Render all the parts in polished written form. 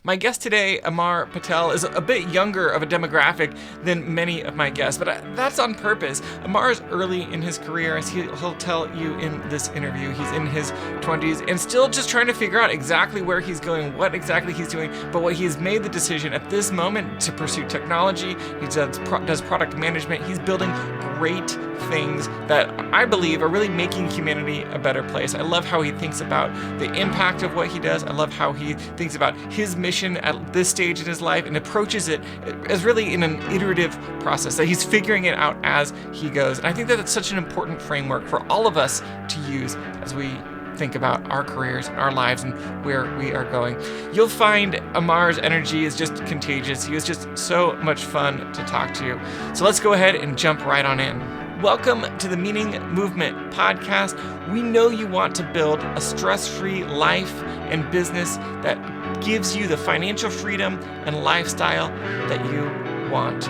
My guest today, Amar Patel, is a bit younger of a demographic than many of my guests, but that's on purpose. Amar is early in his career, as he'll tell you in this interview. He's in his 20s and still just trying to figure out exactly where he's going, what exactly he's doing, but what he's made the decision at this moment to pursue technology. He does product management. He's building great things that I believe are really making humanity a better place. I love how he thinks about the impact of what he does. I love how he thinks about his mission at this stage in his life and approaches it as really in an iterative process, that he's figuring it out as he goes. And I think that it's such an important framework for all of us to use as we think about our careers and our lives and where we are going. You'll find Amar's energy is just contagious. He was just so much fun to talk to. So let's go ahead and jump right on in. Welcome to the Meaning Movement podcast. We know you want to build a stress-free life and business that gives you the financial freedom and lifestyle that you want.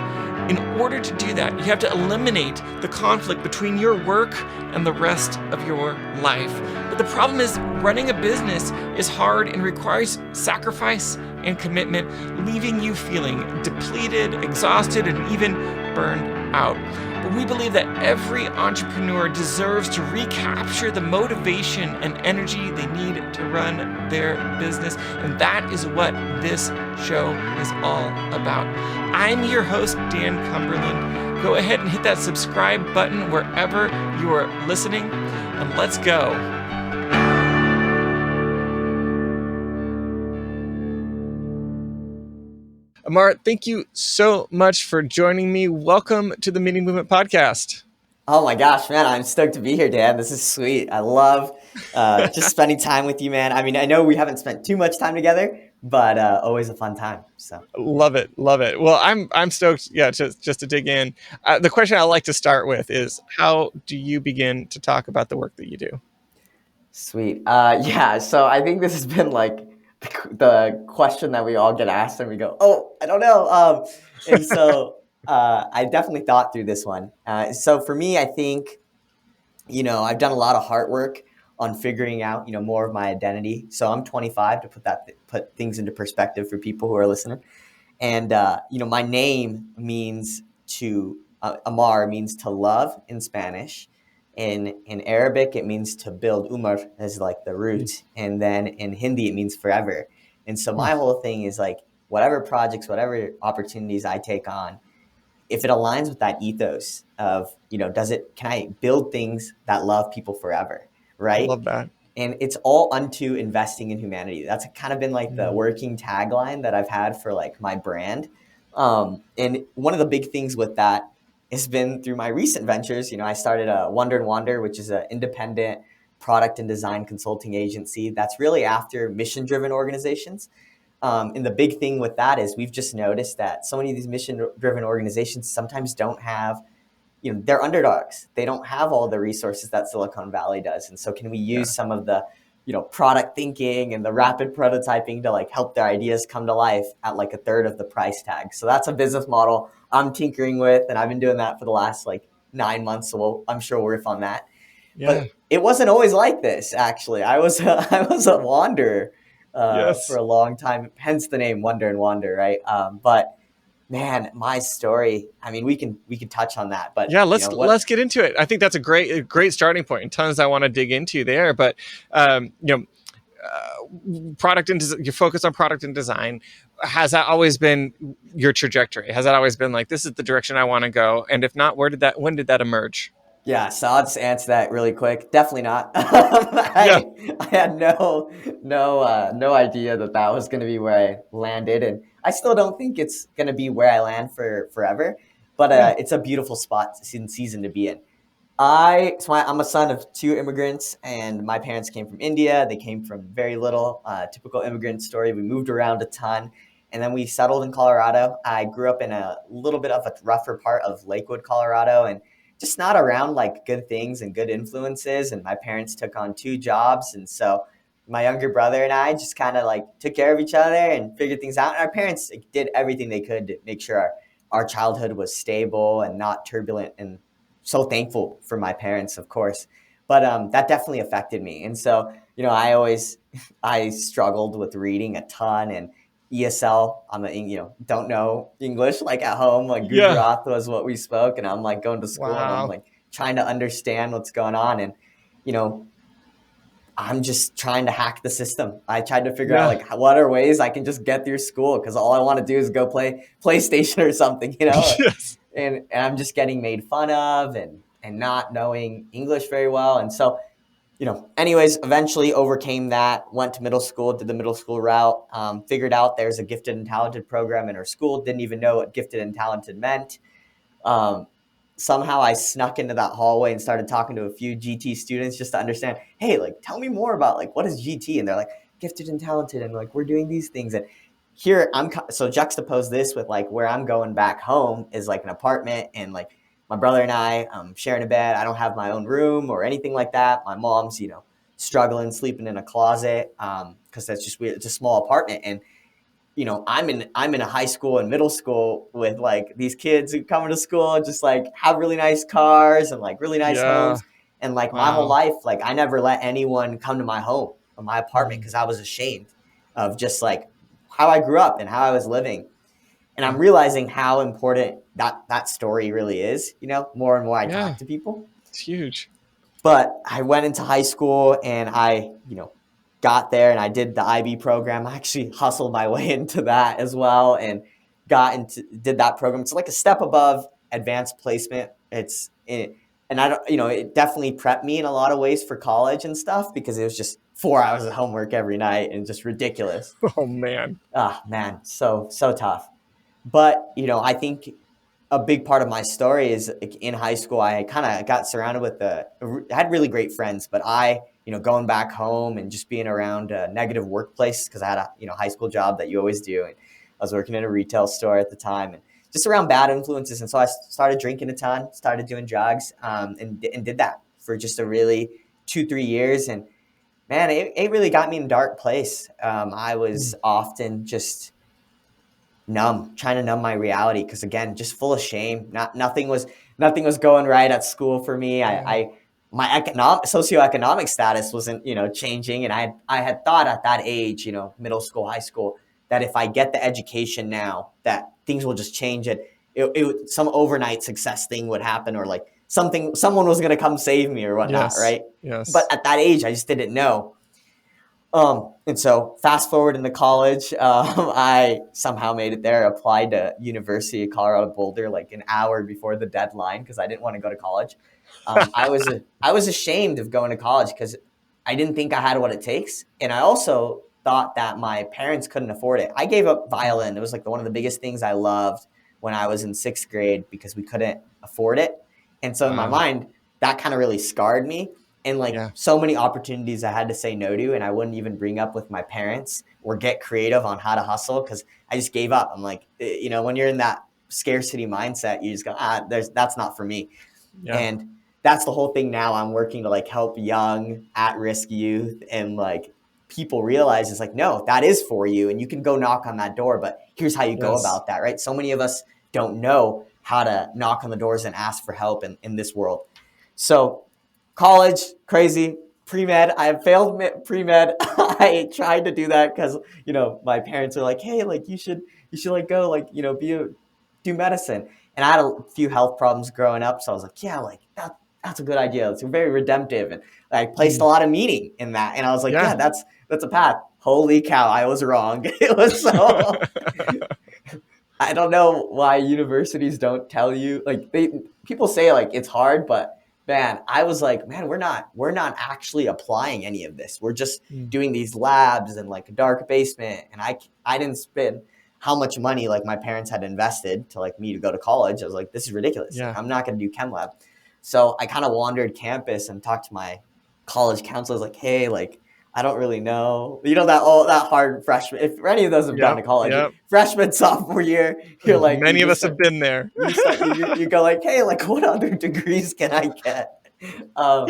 In order to do that, you have to eliminate the conflict between your work and the rest of your life. But the problem is, running a business is hard and requires sacrifice and commitment, leaving you feeling depleted, exhausted, and even burned out. But we believe that every entrepreneur deserves to recapture the motivation and energy they need to run their business. And that is what this show is all about. I'm your host, Dan Cumberland. Go ahead and hit that subscribe button wherever you are listening, and let's go. Amar, thank you so much for joining me. Welcome to the Meaning Movement podcast. Oh my gosh, man, I'm stoked to be here, Dan. This is sweet. I love just spending time with you, man. I mean, I know we haven't spent too much time together, but always a fun time. So love it. Well, I'm stoked. Yeah, just to dig in. The question I like to start with is, how do you begin to talk about the work that you do? Sweet. Yeah. So I think this has been like the question that we all get asked, and we go, "Oh, I don't know." And so I definitely thought through this one. So for me, I think I've done a lot of hard work on figuring out more of my identity. So I'm 25, to put things into perspective for people who are listening. And my name means Amar means to love in Spanish. In Arabic, it means to build. Umar is like the root. And then in Hindi, it means forever. And so my whole thing is like, whatever projects, whatever opportunities I take on, if it aligns with that ethos of, can I build things that love people forever, right? I love that. And it's all unto investing in humanity. That's kind of been like the working tagline that I've had for like my brand. And one of the big things with that has been through my recent ventures. I started a Wonder and Wander, which is an independent product and design consulting agency that's really after mission-driven organizations. And the big thing with that is we've just noticed that so many of these mission-driven organizations sometimes don't have, they're underdogs. They don't have all the resources that Silicon Valley does. And so can we use some of the, product thinking and the rapid prototyping to like help their ideas come to life at like a third of the price tag? So that's a business model I'm tinkering with, and I've been doing that for the last like 9 months. So I'm sure we'll riff on that. Yeah. But it wasn't always like this, actually. I was a wanderer for a long time, hence the name Wonder and Wander, right? But man, my story, I mean, we can touch on that, but yeah, let's get into it. I think that's a great starting point, and tons I want to dig into there. But product and you focus on product and design. Has that always been your trajectory? Has that always been like, this is the direction I want to go? And if not, when did that emerge? Yeah, so I'll just answer that really quick. Definitely not. I had no idea that was going to be where I landed, and I still don't think it's going to be where I land for forever. But it's a beautiful spot in season to be in. I'm a son of two immigrants, and my parents came from India. They came from very little, typical immigrant story. We moved around a ton, and then we settled in Colorado. I grew up in a little bit of a rougher part of Lakewood, Colorado, and just not around like good things and good influences. And my parents took on 2 jobs. And so my younger brother and I just kind of like took care of each other and figured things out. And our parents did everything they could to make sure our childhood was stable and not turbulent. And so thankful for my parents, of course. But that definitely affected me. And so, I struggled with reading a ton. And, ESL. Don't know English like at home. Like Yeah. Gujarat was what we spoke, and I'm like going to school and I'm Wow. like trying to understand what's going on, and you know, I'm just trying to hack the system. I tried to figure out Yeah. like what are ways I can just get through school because all I want to do is go play PlayStation or something, Yes. and I'm just getting made fun of and not knowing English very well. And so, anyways, eventually overcame that, went to middle school, did the middle school route, figured out there's a gifted and talented program in our school, didn't even know what gifted and talented meant. Um, Somehow I snuck into that hallway and started talking to a few GT students just to understand, hey, like, tell me more about like, what is GT? And they're like, gifted and talented. And like, we're doing these things. And here so juxtapose this with like where I'm going back home is like an apartment, and like my brother and I sharing a bed. I don't have my own room or anything like that. My mom's, struggling, sleeping in a closet. Cause that's just weird. It's a small apartment. And I'm in a high school and middle school with like these kids who come to school and just like have really nice cars and like really nice Yeah. homes. And like my whole Wow. life, like I never let anyone come to my home or my apartment Mm. because I was ashamed of just like how I grew up and how I was living. And I'm Yeah. realizing how important that story really is, more and more I Yeah. talk to people. It's huge. But I went into high school and I, got there and I did the IB program. I actually hustled my way into that as well and did that program. It's like a step above advanced placement. And I don't, it definitely prepped me in a lot of ways for college and stuff because it was just 4 hours of homework every night and just ridiculous. Oh man. Ah, man, so tough. But, I think a big part of my story is like, in high school, I kind of got surrounded with I had really great friends, but going back home and just being around a negative workplace because I had a, high school job that you always do. And I was working in a retail store at the time and just around bad influences. And so I started drinking a ton, started doing drugs, and did that for just a really 2-3 years. And man, it really got me in a dark place. I was often just trying to numb my reality because again, just full of shame. Nothing was going right at school for me. Yeah. My socioeconomic status wasn't changing, and I had thought at that age, middle school, high school, that if I get the education now, that things will just change. Some overnight success thing would happen, or like someone was gonna come save me or whatnot, Yes. right? But Yes. at that age, I just didn't know. And so fast forward into college, I somehow made it there, applied to University of Colorado Boulder like an hour before the deadline because I didn't want to go to college. I was ashamed of going to college because I didn't think I had what it takes. And I also thought that my parents couldn't afford it. I gave up violin. It was like one of the biggest things I loved when I was in sixth grade because we couldn't afford it. And so in my Wow. mind, that kind of really scarred me. And like Yeah. so many opportunities I had to say no to, and I wouldn't even bring up with my parents or get creative on how to hustle because I just gave up. I'm like, when you're in that scarcity mindset, you just go, that's not for me. Yeah. And that's the whole thing now. I'm working to like help young at-risk youth and like people realize it's like, no, that is for you. And you can go knock on that door, but here's how you go Yes. about that, right? So many of us don't know how to knock on the doors and ask for help in this world. So college, crazy. Pre-med, I failed pre-med. I tried to do that because, my parents are like, hey, like you should like go like, do medicine. And I had a few health problems growing up. So I was like, yeah, like that's a good idea. It's very redemptive. And I placed a Mm. lot of meaning in that. And I was like, Yeah. yeah, that's a path. Holy cow, I was wrong. It was so I don't know why universities don't tell you like people say like it's hard, but man, I was like, man, we're not actually applying any of this. We're just Mm. doing these labs and like a dark basement. And I didn't spend how much money like my parents had invested to like me to go to college. I was like, this is ridiculous. Like Yeah. I'm not going to do chem lab. So I kind of wandered campus and talked to my college counselor. I was like, hey, like I don't really know. That hard freshman. If any of those have gone Yep. to college, Yep. freshman, sophomore year, you're like, Many of us have been there. you go like, hey, like what other degrees can I get? Um,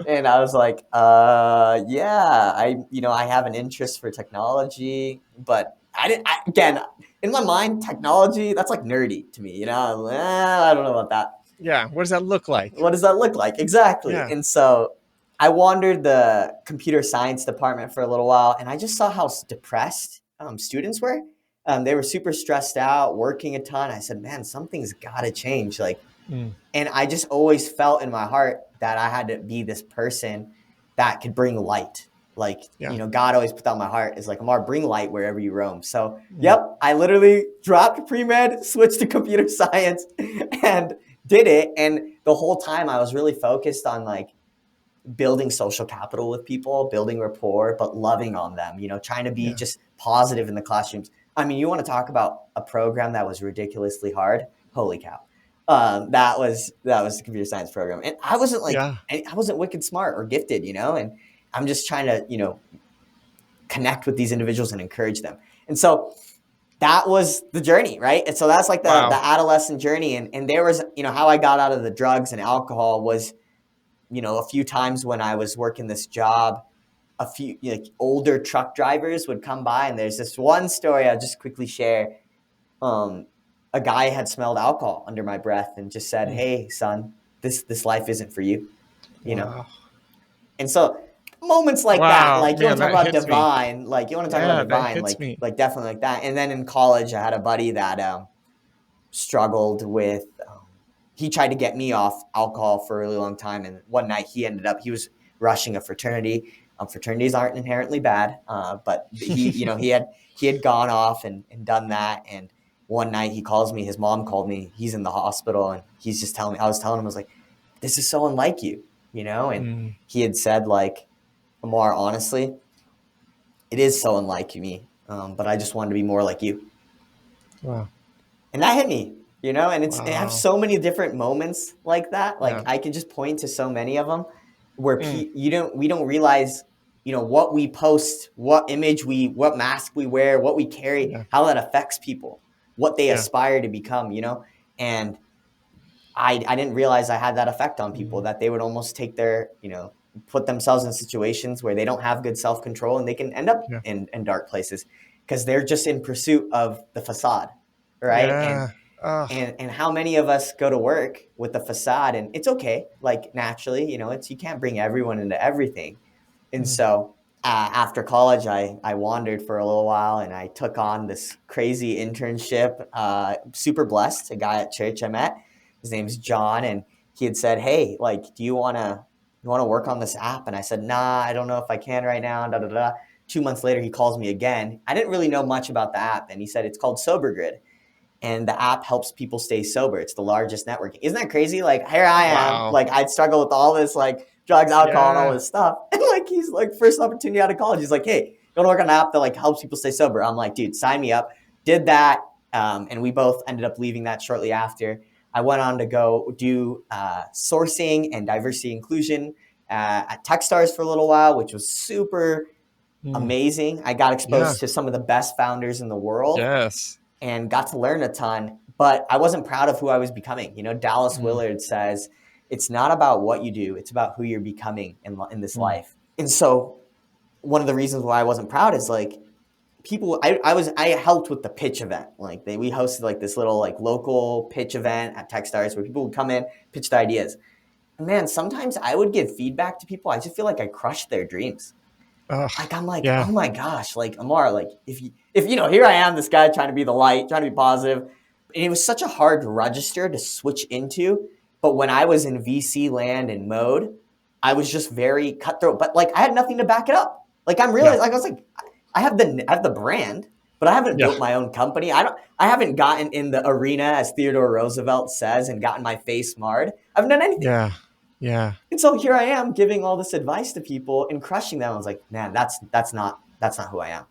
and I was like, yeah, I have an interest for technology, but again, in my mind, technology, that's like nerdy to me, I'm like, I don't know about that. Yeah. What does that look like? What does that look like? Exactly. Yeah. And so I wandered the computer science department for a little while and I just saw how depressed students were. They were super stressed out, working a ton. I said, man, something's got to change. Like, Mm. and I just always felt in my heart that I had to be this person that could bring light. Like, Yeah. God always put that on my heart is like, Amar, bring light wherever you roam. So, Mm. yep, I literally dropped pre-med, switched to computer science and did it. And the whole time I was really focused on like building social capital with people, building rapport, but loving on them, trying to be Yeah. just positive in the classrooms. I mean, you want to talk about a program that was ridiculously hard? Holy cow. That was the computer science program. And I wasn't Yeah. I wasn't wicked smart or gifted, and I'm just trying to, connect with these individuals and encourage them. And so that was the journey, right? And so that's like the Wow. adolescent journey. And there was, how I got out of the drugs and alcohol was, a few times when I was working this job, a few like older truck drivers would come by, and there's this one story I'll just quickly share. A guy had smelled alcohol under my breath and just said, Mm. "Hey, son, this life isn't for you," Wow. And so moments like that, Wow. like you Man, want to talk that about hits me. divine, like you want to talk about Yeah, that divine, hits me. like definitely like that. And then in college, I had a buddy that struggled with. He tried to get me off alcohol for a really long time, and one night he was rushing a fraternity. Fraternities aren't inherently bad, but he had gone off and done that. And one night he calls me. His mom called me. He's in the hospital, and he's just telling me. I was telling him, I was like, "This is so unlike you," And Mm. he had said, like, "Amar, honestly, it is so unlike me, but I just wanted to be more like you." Wow. And that hit me, and I have Wow. so many different moments like that. Like Yeah. I can just point to so many of them where Mm. we don't realize, what we post, what mask we wear, what we carry, Yeah. how that affects people, what they Yeah. aspire to become, and I didn't realize I had that effect on people, Mm. that they would almost take their, put themselves in situations where they don't have good self-control, and they can end up Yeah. in dark places because they're just in pursuit of the facade. Right. And Yeah. Ugh. and how many of us go to work with the facade, and it's okay. Like naturally, you can't bring everyone into everything. And Mm. so after college, I wandered for a little while, and I took on this crazy internship. Super blessed. A guy at church I met, his name's John, and he had said, "Hey, like, do you want to work on this app?" And I said, "Nah, I don't know if I can right now." Da da da. 2 months later, he calls me again. I didn't really know much about the app, and he said it's called Sober Grid, and the app helps people stay sober. It's the largest networking. Isn't that crazy? Like, here I am, Wow. like I'd struggle with all this, like drugs, alcohol, and all Yeah. this stuff. And like, he's like, first opportunity out of college, he's like, "Hey, you want to work on an app that like helps people stay sober?" I'm like, "Dude, sign me up." Did that. And we both ended up leaving that shortly after. I went on to go do sourcing and diversity inclusion at Techstars for a little while, which was super Mm. amazing. I got Yeah. exposed to some of the best founders in the world Yes. and got to learn a ton, but I wasn't proud of who I was becoming. Dallas Mm. Willard says, it's not about what you do, it's about who you're becoming in this Mm. life. And so one of the reasons why I wasn't proud is like I helped with the pitch event. Like we hosted like this little like local pitch event at Techstars where people would come in, pitch their ideas. And man, sometimes I would give feedback to people. I just feel like I crushed their dreams. Ugh. Like I'm like, Yeah. oh my gosh, like Amar, like if here I am, this guy trying to be the light, trying to be positive, and it was such a hard register to switch into. But when I was in VC land and mode, I was just very cutthroat. But like I had nothing to back it up. Like I'm Yeah. realizing, like I was like, I have the brand, but I haven't Yeah. built my own company. I haven't gotten in the arena, as Theodore Roosevelt says, and gotten my face marred. I haven't done anything. Yeah. Yeah. And so here I am giving all this advice to people and crushing them. I was like, man, that's not who I am.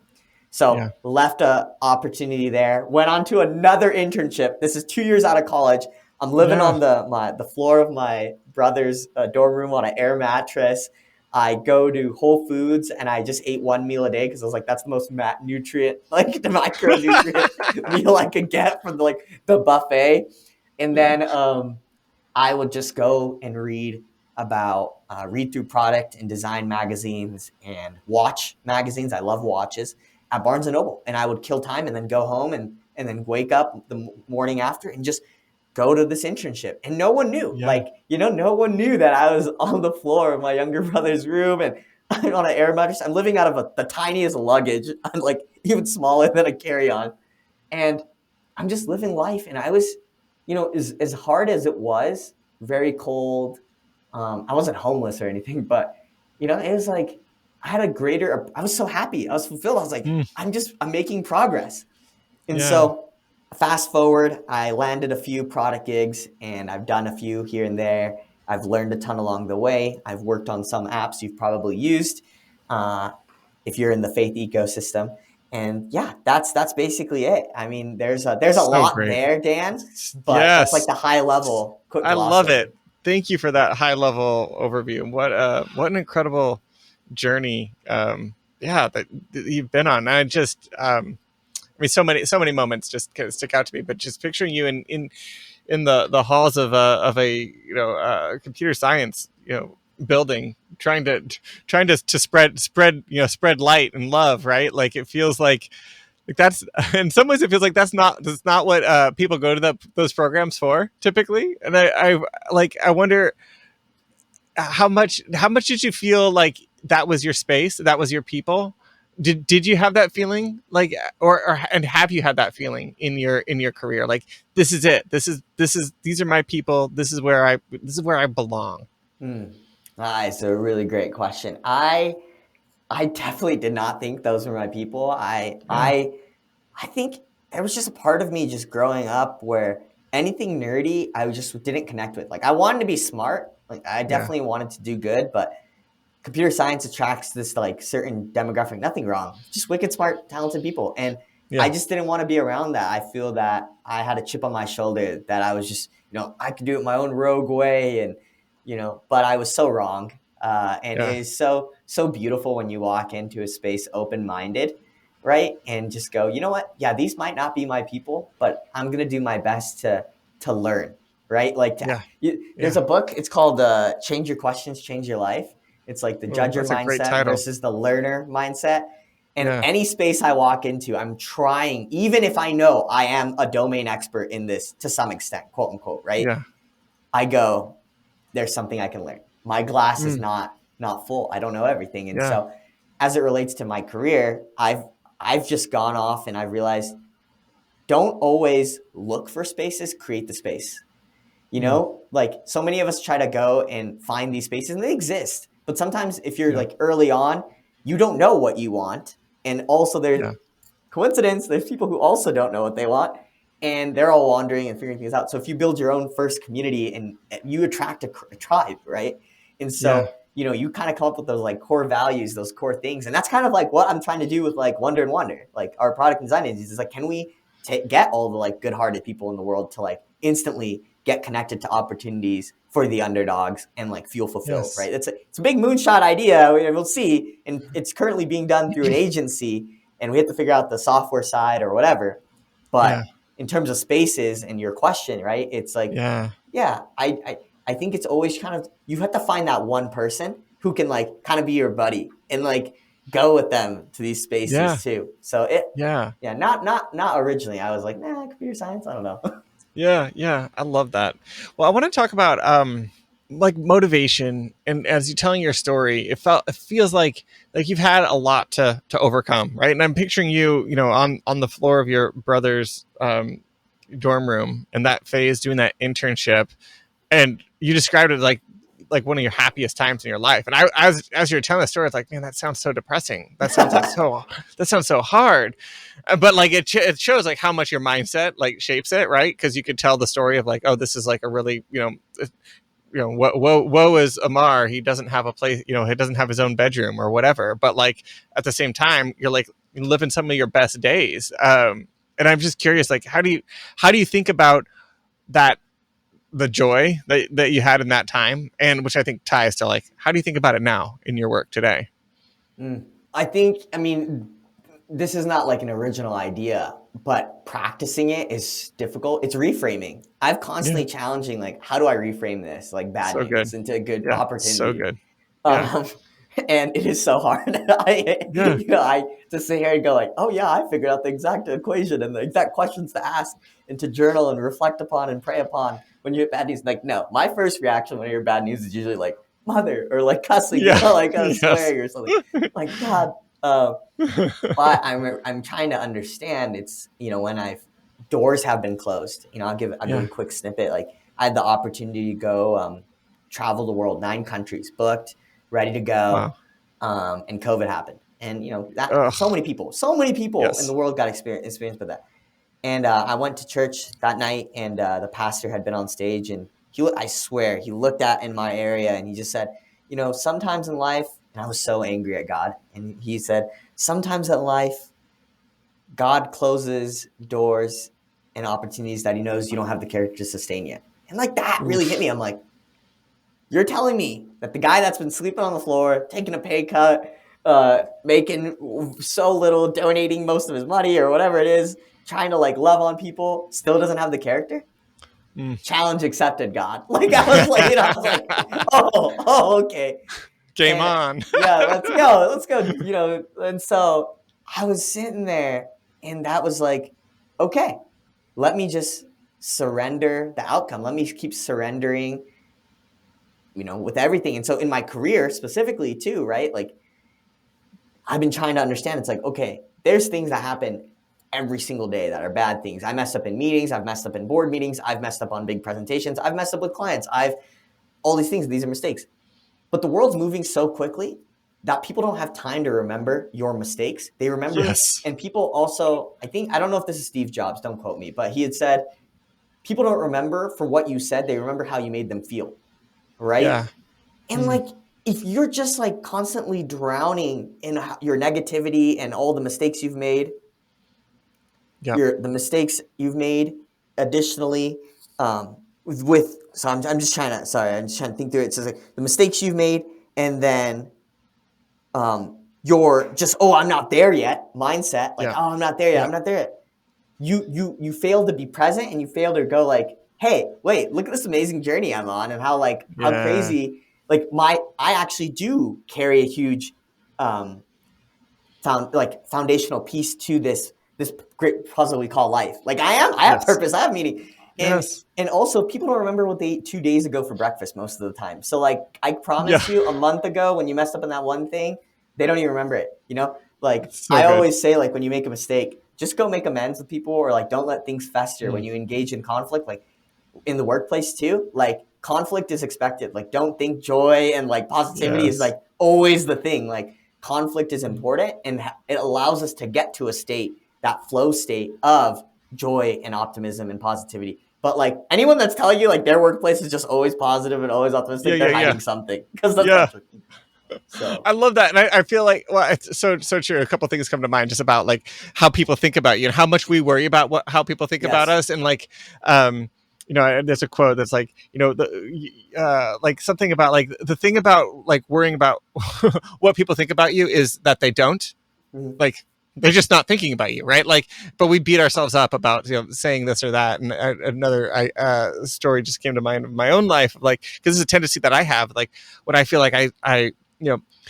So Yeah. left a opportunity there, went on to another internship. This is 2 years out of college. I'm living Yeah. on the floor of my brother's dorm room on an air mattress. I go to Whole Foods and I just ate one meal a day because I was like, that's the most nutrient, like the micronutrient meal I could get from the buffet. And then I would just go and read through product and design magazines and watch magazines. I love watches at Barnes and Noble, and I would kill time and then go home and then wake up the morning after and just go to this internship. And no one knew, Yeah. no one knew that I was on the floor of my younger brother's room and I'm on an air mattress. I'm living out of the tiniest luggage. I'm like even smaller than a carry-on. And I'm just living life. And I was, as hard as it was, very cold. I wasn't homeless or anything, but it was like I was so happy. I was fulfilled. I was like, Mm, I'm making progress. And yeah. so fast forward, I landed a few product gigs and I've done a few here and there. I've learned a ton along the way. I've worked on some apps you've probably used uh, if you're in the faith ecosystem. And yeah, that's basically it. I mean, there's a So lot great. there, Dan, but that's like Yes. the high level quick I love glossary. it. Thank you for that high level overview. What an incredible journey. Yeah, that you've been on. I mean, so many moments just kind of stick out to me. But just picturing you in the halls of a computer science building, trying to spread light and love, right? Like it feels like that's in some ways it feels like that's not what people go to those programs for typically. And I wonder how much did you feel like that was your space, that was your people? Did you have that feeling like, or and have you had that feeling in your career, like this is it, these are my people, this is where I belong? Hmm. It's a really great question. I definitely did not think those were my people. Yeah, I think there was just a part of me just growing up where anything nerdy I just didn't connect with. Like I wanted to be smart. Like I yeah, definitely wanted to do good, but computer science attracts this like certain demographic. Nothing wrong, just wicked smart, talented people, and I yeah, just didn't want to be around that. I feel that I had a chip on my shoulder that I was just I could do it my own rogue way, and but I was so wrong. And yeah, it is so beautiful when you walk into a space open minded, right, and just go, you know what? Yeah, these might not be my people, but I'm gonna do my best to learn, right? Like yeah, there's yeah. a book. It's called "Change Your Questions, Change Your Life." It's like the Oh, judger that's a great mindset title. versus the learner mindset. And Yeah, any space I walk into, I'm trying, even if I know I am a domain expert in this to some extent, quote unquote, right? yeah. I go, there's something I can learn. My glass is Mm, not full. I don't know everything. And yeah, so as it relates to my career, I've just gone off and I realized don't always look for spaces, create the space. mm, Like so many of us try to go and find these spaces and they exist. But sometimes if you're yeah, like early on, you don't know what you want. And also there's yeah, coincidence, there's people who also don't know what they want and they're all wandering and figuring things out. So if you build your own first community and you attract a tribe, right? And yeah, so, you kind of come up with those like core values, those core things. And that's kind of like what I'm trying to do with like Wonder and Wonder. Like our product design is like, can we get all the like good-hearted people in the world to like instantly get connected to opportunities for the underdogs and like feel fulfilled, yes, right? It's a big moonshot idea. We'll see. And it's currently being done through an agency and we have to figure out the software side or whatever. yeah, But in terms of spaces and your question, right? It's like, yeah, yeah, I think it's always kind of you have to find that one person who can like kind of be your buddy and like go with them to these yeah, spaces too. So it yeah. yeah, not originally. I was like, nah, computer science, I don't know. Yeah, yeah, I love that. Well, I want to talk about like motivation, and as you're telling your story, it feels like you've had a lot to overcome, right? And I'm picturing you, on the floor of your brother's dorm room in that phase doing that internship, and you described it like one of your happiest times in your life. And as you're telling the story, it's like, man, that sounds so depressing. That sounds so hard. But like it shows like how much your mindset like shapes it, right? Because you could tell the story of like, oh, this is like a really, woe is Amar. He doesn't have a place, he doesn't have his own bedroom or whatever. But like at the same time, you're like living some of your best days. And I'm just curious, like, how do you think about that, the joy that you had in that time, and which I think ties to like, how do you think about it now in your work today? Mm. I mean, this is not like an original idea, but practicing it is difficult. It's reframing. I've Yeah, constantly challenging like, how do I reframe this like bad so good. news into a good Yeah, so opportunity? good. Yeah, Um, and it is so hard. yeah, I to sit here and go like, oh yeah, I figured out the exact equation and the exact questions to ask and to journal and reflect upon and pray upon when you hit bad news. Like, no, my first reaction when I hear bad news is usually like mother or like cussing, yeah, like yes, swearing or something. Like, God. Uh, but I'm trying to understand. It's, when doors have been closed. I'll give Yeah. a quick snippet. Like, I had the opportunity to go travel the world, 9 countries, booked, ready to go, Wow. and COVID happened. And that so Ugh. many people in the Yes. world got experience with that. And I went to church that night, and the pastor had been on stage, and I swear, he looked at in my area, and he just said, sometimes in life, and I was so angry at God, and he said, sometimes in life, God closes doors and opportunities that he knows you don't have the character to sustain yet. And like that really hit me. Oof. I'm like, you're telling me that the guy that's been sleeping on the floor, taking a pay cut, making so little, donating most of his money or whatever it is, trying to like love on people, still doesn't have the character? Mm. Challenge accepted, God. Like, I was like, oh, okay. Game And on. yeah, let's go. And so I was sitting there, and that was like, okay, let me just surrender the outcome. Let me keep surrendering, with everything. And so in my career specifically too, right? Like, I've been trying to understand. It's like, okay, there's things that happen every single day that are bad things. I messed up in meetings. I've messed up in board meetings. I've messed up on big presentations. I've messed up with clients. All these things. These are mistakes. But the world's moving so quickly that people don't have time to remember your mistakes. They remember, Yes. and people also, I don't know if this is Steve Jobs, don't quote me, but he had said, people don't remember for what you said. They remember how you made them feel. Right. Yeah. And Mm. like, if you're just like constantly drowning in your negativity and all the mistakes you've made, Yep. the mistakes you've made, additionally, so I'm just trying to think through it. So it's like the mistakes you've made, and then you're just, I'm not there yet mindset, like, Yeah. I'm not there yet, Yeah. I'm not there yet. You fail to be present, and you fail to go like, hey, wait, look at this amazing journey I'm on, and how Yeah. crazy, like, I actually do carry a huge foundational piece to this great puzzle we call life. Like, I have Yes. purpose, I have meaning. and Yes. and also, people don't remember what they ate 2 days ago for breakfast most of the time. So like, I Yeah. promise you, a month ago when you messed up in that one thing, they don't even remember it. Like, So I good. always say, like, when you make a mistake, just go make amends with people, or like, don't let things fester when Mm. you engage in conflict. Like, in the workplace too, like, conflict is expected. Like, don't think joy and like positivity is Yes. like always the thing. Like, conflict is Mm. important, and it allows us to get to a state, that flow state of joy and optimism and positivity. But like, anyone that's telling you like their workplace is just always positive and always Yeah. optimistic, they're Yeah. Yeah. hiding something, because that's Yeah. not true. So I love that, and I feel like, well, it's so true. A couple of things come to mind just about like how people think about you and how much we worry about how people think about yes. us, and like, there's a quote that's like, like something about like the thing about like worrying about what people think about you is that they don't, Mhm. like, they're just not thinking about you, right? Like, but we beat ourselves up about saying this or that. And another story just came to mind of my own life, like, because it's a tendency that I have, like, when I feel like I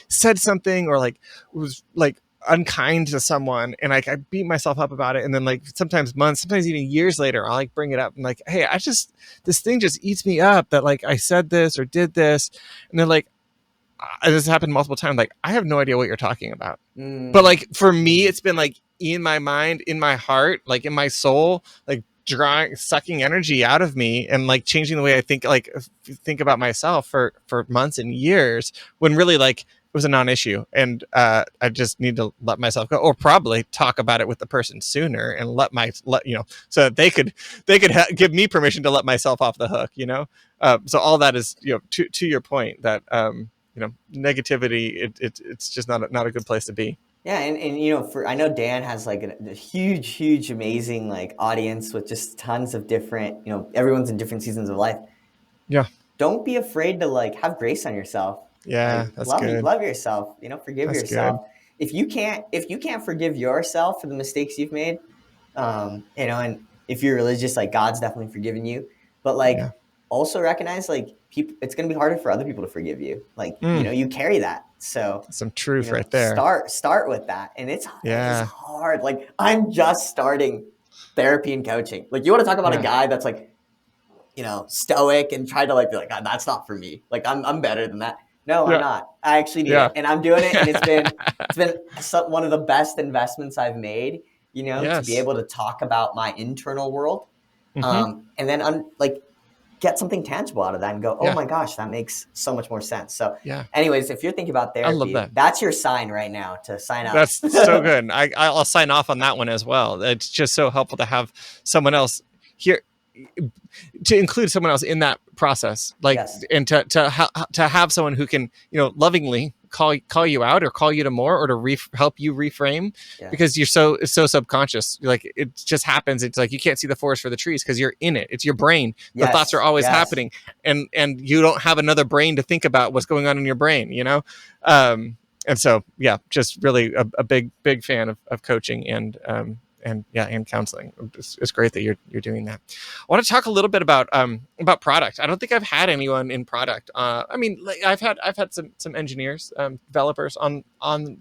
said something, or like was like unkind to someone, and like I beat myself up about it, and then like sometimes months, sometimes even years later, I'll like bring it up and like, hey, this thing just eats me up that like I said this or did this, and then like, this happened multiple times, like, I have no idea what you're talking about. But Mm. like for me, it's been like in my mind, in my heart, like in my soul, like drawing, sucking energy out of me, and like changing the way I think, like think about myself for months and years, when really like it was a non-issue, and I just need to let myself go, or probably talk about it with the person sooner, and so that they could give me permission to let myself off the hook. So all that is, to your point, that negativity, it's just not a good place to be. Yeah, and for I know Dan has like a huge, amazing like audience with just tons of different, everyone's in different seasons of life. Yeah. Don't be afraid to like have grace on yourself. Yeah, Like, that's good. love yourself, forgive That's good. yourself. If you can't forgive yourself for the mistakes you've made, and if you're religious, like, God's definitely forgiven you. But like, Yeah. also recognize, like, people, it's going to be harder for other people to forgive you. Like, Mm, you carry that. So, some truth right there. start with that. And it's Yeah. hard. Like, I'm just starting therapy and coaching. Like, you want to talk about a Yeah. guy that's like, stoic and try to like be like, God, that's not for me. Like, I'm better than that. No, I'm Yeah. not. I actually need Yeah. it, and I'm doing it, and it's been one of the best investments I've made. To be Yes. able to talk about my internal world, Hmm. and then like get something tangible out of that and go, oh Yeah. my gosh, that makes so much more sense. So, Yeah. anyways, if you're thinking about I love therapy, that. that's your sign right now to sign up. That's so good. I'll sign off on that one as well. It's just so helpful to have someone else here, to include someone else in that process, like, Yes. and to have someone who can, lovingly call you out, or call you to more, or to help you reframe, Yeah. because it's so subconscious. Like, it just happens. It's like you can't see the forest for the trees because you're in it. It's your brain. The thoughts are Yes. always Yes. happening, and you don't have another brain to think about what's going on in your brain. And so, yeah, just really a big fan of coaching, and yeah, and counseling. It's great that you're doing that. I want to talk a little bit about product. I don't think I've had anyone in product. I mean, like, I've had some engineers, developers on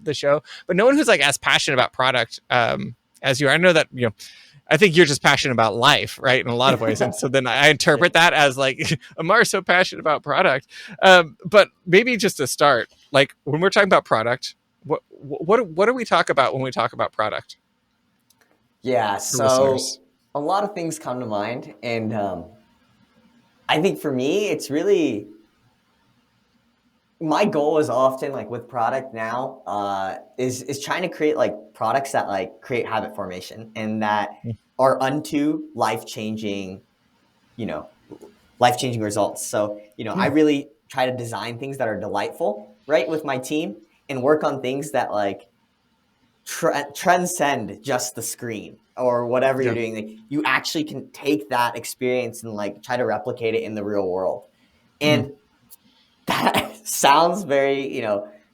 the show, but no one who's like as passionate about product as you are. I know that, I think you're just passionate about life, right? In a lot of ways. And so then I interpret that as like, Amar's so passionate about product. But maybe just to start, like, when we're talking about product, what do we talk about when we talk about product Yeah. for So listeners? a lot of things come to mind, and I think for me, it's really my goal is often like with product now, is trying to create like products that like create habit formation and that are unto you know, life changing results. So, I Yeah. really try to design things that are delightful, right, with my team, and work on things that like transcend just the screen or whatever you're Yeah. doing. Like, you actually can take that experience and like try to replicate it in the real world. Mm. And that sounds very,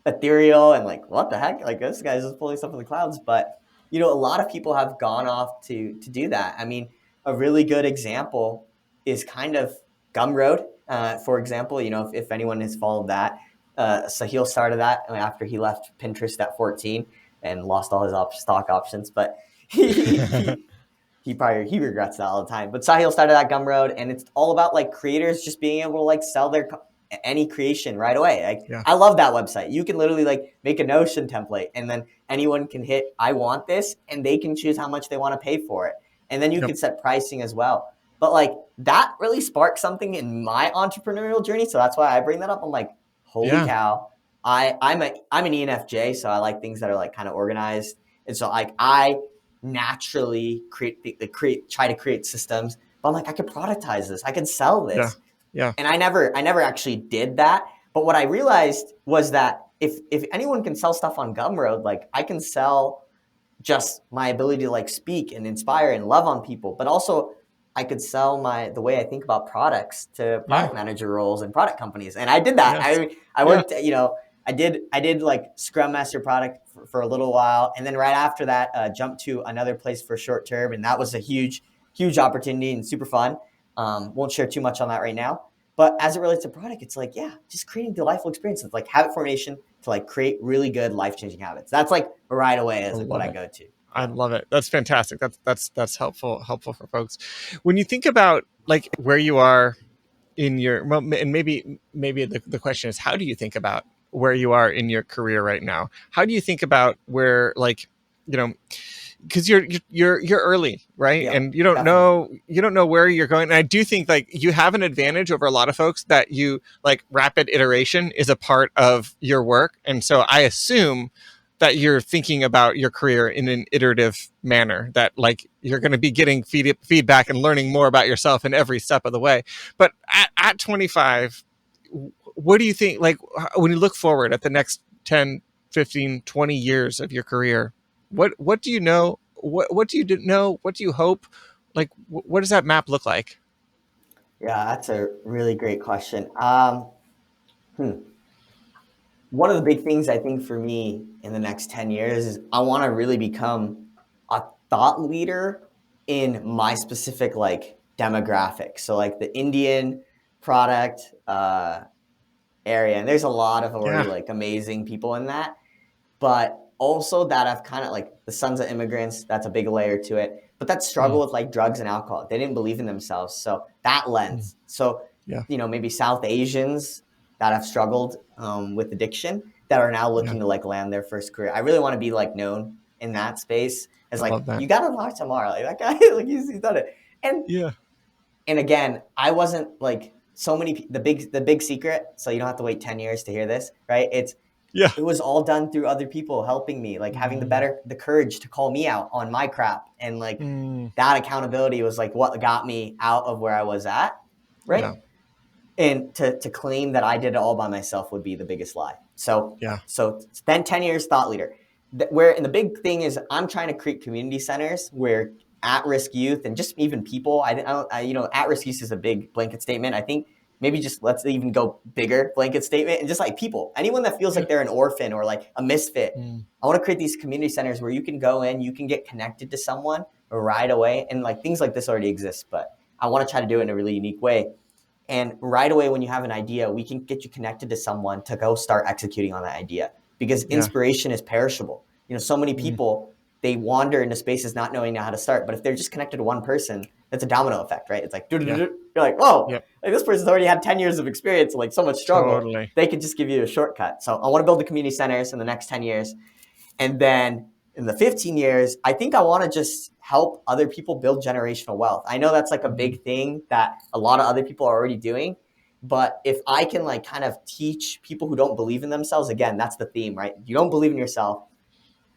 ethereal and like, what the heck? Like, this guy's just pulling stuff from the clouds. But, a lot of people have gone off to do that. I mean, a really good example is kind of Gumroad. For example, if anyone has followed that, Sahil started that after he left Pinterest at 14 and lost all his stock options. But he regrets that all the time. But Sahil started that Gumroad, and it's all about like creators just being able to like sell their any creation right away. Like, Yeah. I love that website. You can literally like make a Notion template, and then anyone can hit I want this, and they can choose how much they want to pay for it. And then you Yep. can set pricing as well. But like, that really sparked something in my entrepreneurial journey. So that's why I bring that up. I'm like, holy Yeah. cow. I'm an ENFJ, so I like things that are like kind of organized. And so like I naturally try to create systems. But I'm like, I could productize this. I could sell Yeah. this. Yeah. And I never actually did that. But what I realized was that if anyone can sell stuff on Gumroad, like, I can sell just my ability to like speak and inspire and love on people, but also I could sell the way I think about products to Yeah. product manager roles and product companies. And I did that. Yes. I Yeah. worked, I did like Scrum Master product for a little while. And then right after that, jumped to another place for short term. And that was a huge opportunity and super fun. Won't share too much on that right now. But as it relates to product, it's like, yeah, just creating delightful experiences, like habit formation to like create really good life-changing habits. That's like right away I is what love I it. go to. I Yeah. love it. That's fantastic. That's helpful for folks. When you think about like where you are in your, well, and maybe the question is, how do you think about where you are in your career right now? How do you think about where, like, you know, because you're early, right? Yeah, And you don't know where you're going. And I do think like you have an advantage over a lot of folks, that you like rapid iteration is a part of your work. And so I assume that you're thinking about your career in an iterative manner, that like you're going to be getting feedback and learning more about yourself in every step of the way. But at 25, what do you think, like, when you look forward at the next 10, 15, 20 years of your career, what do you know? What do you know? What do you hope? Like, what does that map look like? yeah, that's a really great question. Hmm. One of the big things I think for me in the next 10 years is I want to really become a thought leader in my specific like demographic. So like the Indian product area, and there's a lot of already Yeah. like amazing people in that. But also that I've kind of like the sons of immigrants, that's a big layer to it. But that struggle Mm, with like drugs and alcohol, they didn't believe in themselves. So that mm, lens. So, yeah. maybe South Asians, that have struggled with addiction that are now Yeah. looking to like land their first career. I really want to be like known in that space as I like, love that. you got to talk to Amar, like that guy, like he's done it. Yeah. And again, I wasn't like so many, the big secret. So you don't have to wait 10 years to hear this, right? Yeah. It was all done through other people helping me, like having the courage to call me out on my crap. And like Mm. that accountability was like what got me out of where I was at. Right. Yeah. And to claim that I did it all by myself would be the biggest lie. So Yeah. spend 10 years thought leader. Where and the big thing is I'm trying to create community centers where at-risk youth and just even people, at-risk youth is a big blanket statement. I think maybe just let's even go bigger blanket statement and just like people, anyone that feels Yeah. like they're an orphan or like a misfit. Mm. I want to create these community centers where you can go in, you can get connected to someone right away. And like things like this already exist, but I want to try to do it in a really unique way. And right away, when you have an idea, we can get you connected to someone to go start executing on that idea because Yeah. inspiration is perishable. So many Mm. people, they wander into spaces not knowing how to start. But if they're just connected to one person, that's a domino effect, right? It's like, Yeah. you're like, whoa, Yep. like this person's already had 10 years of experience, like so much struggle. Totally. They could just give you a shortcut. So I want to build the community centers in the next 10 years. And then in the 15 years, I think I want to just help other people build generational wealth. I know that's like a big thing that a lot of other people are already doing. But if I can like kind of teach people who don't believe in themselves, again, that's the theme, right? You don't believe in yourself,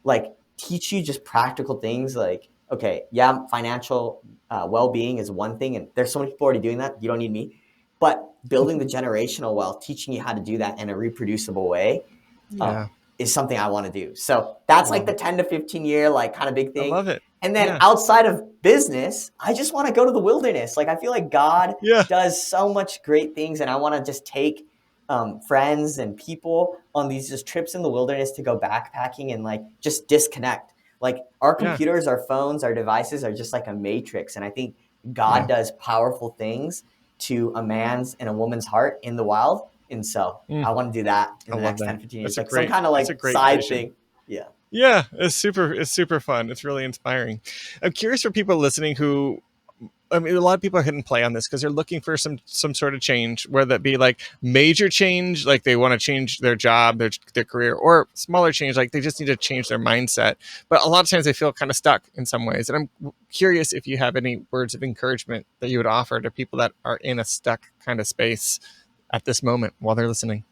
like teach you just practical things like, okay, yeah, financial well-being is one thing. And there's so many people already doing that. You don't need me. But building the generational wealth, teaching you how to do that in a reproducible way, Yeah. is something I want to do. So that's like Love the it. 10 to 15 year, like kind of big I thing. love it. And then Yeah. outside of business, I just want to go to the wilderness. Like I feel like God Yeah. does so much great things, and I want to just take friends and people on these just trips in the wilderness to go backpacking and like just disconnect. Like our Yeah. computers, our phones, our devices are just like a matrix, and I think God Yeah. does powerful things to a man's and a woman's heart in the wild. And so I want to do that in I the love next that. 10, 15 years, That's a like some great. kind of That's a like great side vision. thing. Yeah. Yeah, it's super fun. It's really inspiring. I'm curious for people listening who, I mean, a lot of people are hitting play on this because they're looking for some sort of change, whether that be like major change, like they want to change their job, their career, or smaller change, like they just need to change their mindset. But a lot of times they feel kind of stuck in some ways. And I'm curious if you have any words of encouragement that you would offer to people that are in a stuck kind of space at this moment while they're listening.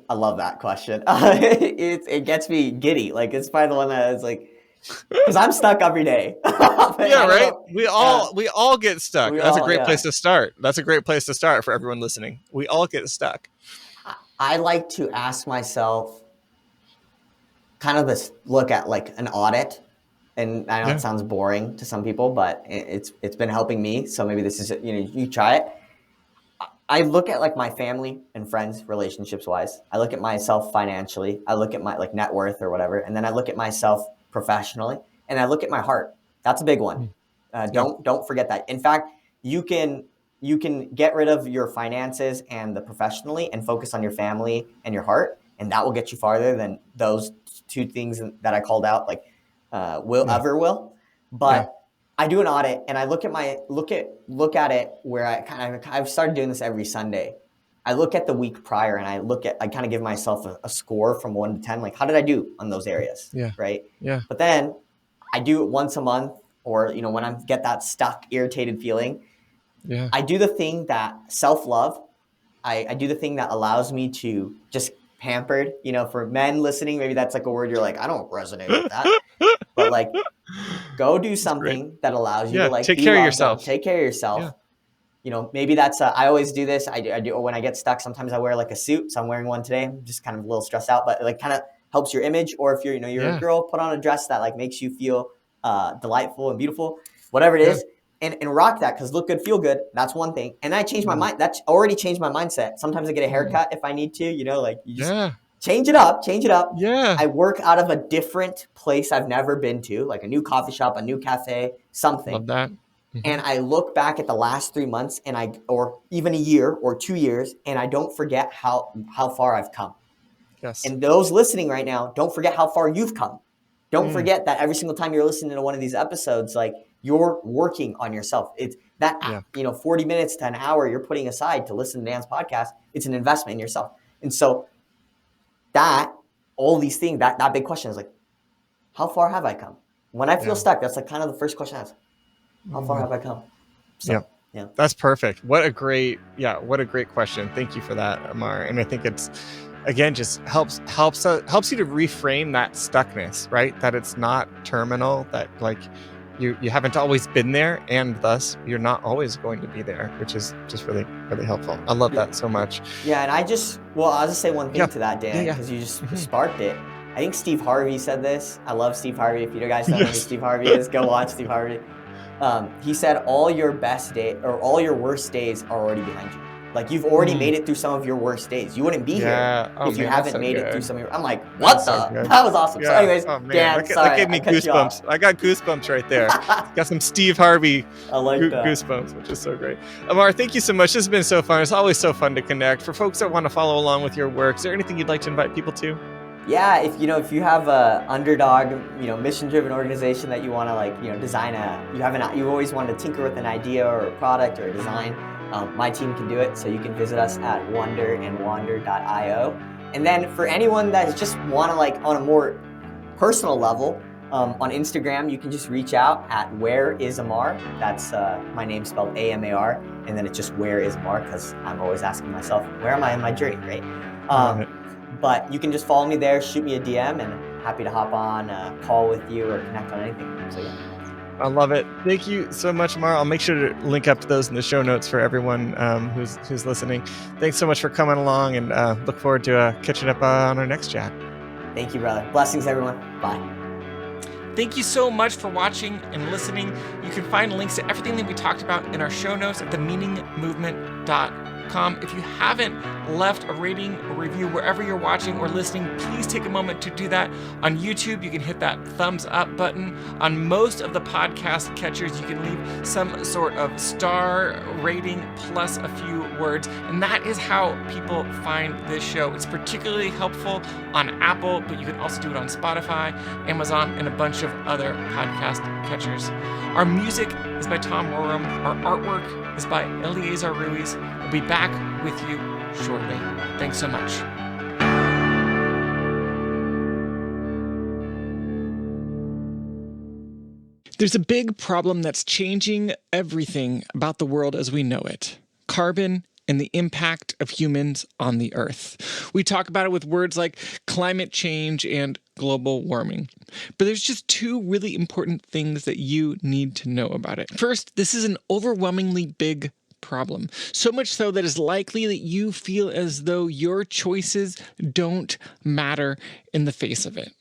I love that question. It gets me giddy. Like it's probably the one that is like, because I'm stuck every day. Yeah, I don't right. know. We all get stuck. We That's a all, great place yeah. to start. That's a great place to start for everyone listening. We all get stuck. I like to ask myself kind of this look at like an audit. And I know Yeah. it sounds boring to some people, but it's been helping me. So maybe this is, you try it. I look at like my family and friends relationships wise. I look at myself financially. I look at my like net worth or whatever. And then I look at myself professionally and I look at my heart. That's a big one. Yeah. Don't forget that. In fact, you can get rid of your finances and the professionally and focus on your family and your heart. And that will get you farther than those two things that I called out, like will. But I do an audit and I look at it where I've started doing this every Sunday. I look at the week prior and I kind of give myself a score from 1 to 10. Like, how did I do on those areas? Yeah. Right. Yeah. But then I do it once a month or, when I get that stuck, irritated feeling, Yeah. I do the thing that self-love. I do the thing that allows me to just pampered, for men listening, maybe that's like a word you're like, I don't resonate with that. But like, go do That's great. something that allows you to Yeah. like Take be care of loved on, yourself. take care of yourself. Yeah. Maybe that's I always do this. I do when I get stuck. Sometimes I wear like a suit. So I'm wearing one today. I'm just kind of a little stressed out, but it like kind of helps your image. Or if you're, you're a girl, put on a dress that like makes you feel delightful and beautiful, whatever it is. And rock that because look good, feel good. That's one thing. And I changed my mind. That's already changed my mindset. Sometimes I get a haircut if I need to, like you just change it up. Yeah. I work out of a different place I've never been to, like a new coffee shop, a new cafe, something. Love that. And I look back at the last 3 months or even a year or 2 years, and I don't forget how far I've come. Yes. And those listening right now, don't forget how far you've come. Don't forget that every single time you're listening to one of these episodes, like you're working on yourself. It's that, 40 minutes to an hour you're putting aside to listen to Dan's podcast. It's an investment in yourself. And so all these things, that big question is like, how far have I come? When I feel stuck, that's like kind of the first question I ask. How far have I come? So, yeah. That's perfect. What a great question. Thank you for that, Amar. And I think it's, again, just helps you to reframe that stuckness, right? That it's not terminal, that like you haven't always been there, and thus you're not always going to be there, which is just really, really helpful. I love that so much. Yeah, and I'll just say one thing to that, Dan, because you just sparked it. I think Steve Harvey said this. I love Steve Harvey. If you guys don't know who Steve Harvey is, go watch Steve Harvey. He said all your best day or all your worst days are already behind you. Like you've already made it through some of your worst days. You wouldn't be here if you haven't made it through some of your. I'm like, what that was awesome. Yeah. So, anyways, Dan, that gave me goosebumps. I got goosebumps right there. Got some Steve Harvey goosebumps, which is so great. Amar, thank you so much. This has been so fun. It's always so fun to connect. For folks that want to follow along with your work, is there anything you'd like to invite people to? Yeah, if you have a underdog, mission-driven organization that you want to design you always want to tinker with an idea or a product or a design, my team can do it. So you can visit us at wonderandwander.io. And then for anyone that just want to on a more personal level, on Instagram, you can just reach out at Where Is Amar. That's my name spelled AMAR, and then it's just Where Is Amar, because I'm always asking myself, where am I in my journey, right? But you can just follow me there, shoot me a DM, and I'm happy to hop on a call with you or connect on anything. So yeah. I love it. Thank you so much, Amar. I'll make sure to link up to those in the show notes for everyone who's listening. Thanks so much for coming along, and look forward to catching up on our next chat. Thank you, brother. Blessings, everyone. Bye. Thank you so much for watching and listening. You can find links to everything that we talked about in our show notes at themeaningmovement.com. If you haven't left a rating or review wherever you're watching or listening, please take a moment to do that. On YouTube, you can hit that thumbs up button. On most of the podcast catchers, you can leave some sort of star rating plus a few words, and that is how people find this show. It's particularly helpful on Apple, but you can also do it on Spotify, Amazon, and a bunch of other podcast catchers. Our music is by Tom Roram. Our artwork is by Eleazar Ruiz. We'll be back with you shortly. Thanks so much. There's a big problem that's changing everything about the world as we know it. Carbon and the impact of humans on the earth. We talk about it with words like climate change and global warming. But there's just two really important things that you need to know about it. First, this is an overwhelmingly big problem. So much so that it's likely that you feel as though your choices don't matter in the face of it.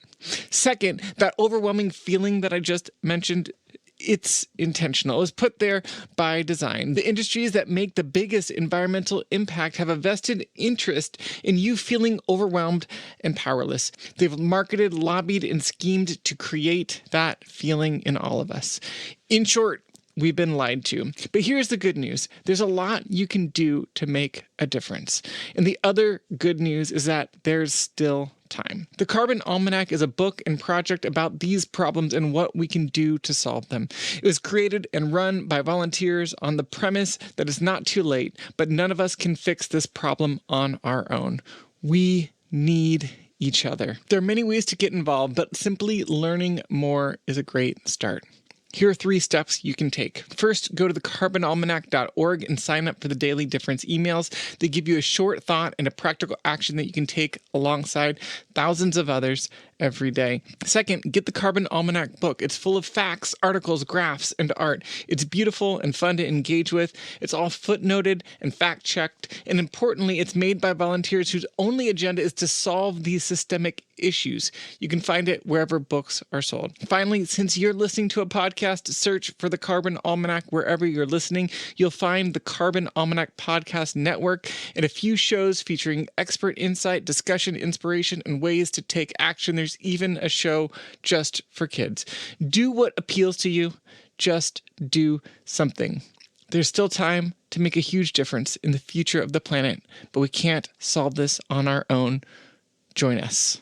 Second, that overwhelming feeling that I just mentioned, it's intentional. It was put there by design. The industries that make the biggest environmental impact have a vested interest in you feeling overwhelmed and powerless. They've marketed, lobbied, and schemed to create that feeling in all of us. In short, we've been lied to. But here's the good news. There's a lot you can do to make a difference. And the other good news is that there's still time. The Carbon Almanac is a book and project about these problems and what we can do to solve them. It was created and run by volunteers on the premise that it's not too late, but none of us can fix this problem on our own. We need each other. There are many ways to get involved, but simply learning more is a great start. Here are 3 steps you can take. First, go to thecarbonalmanac.org and sign up for the Daily Difference emails. They give you a short thought and a practical action that you can take alongside thousands of others every day. Second, get the Carbon Almanac book. It's full of facts, articles, graphs, and art. It's beautiful and fun to engage with. It's all footnoted and fact-checked. And importantly, it's made by volunteers whose only agenda is to solve these systemic issues. You can find it wherever books are sold. Finally, since you're listening to a podcast, search for the Carbon Almanac wherever you're listening. You'll find the Carbon Almanac Podcast Network and a few shows featuring expert insight, discussion, inspiration, and ways to take action. There's even a show just for kids. Do what appeals to you. Just do something. There's still time to make a huge difference in the future of the planet, but we can't solve this on our own. Join us.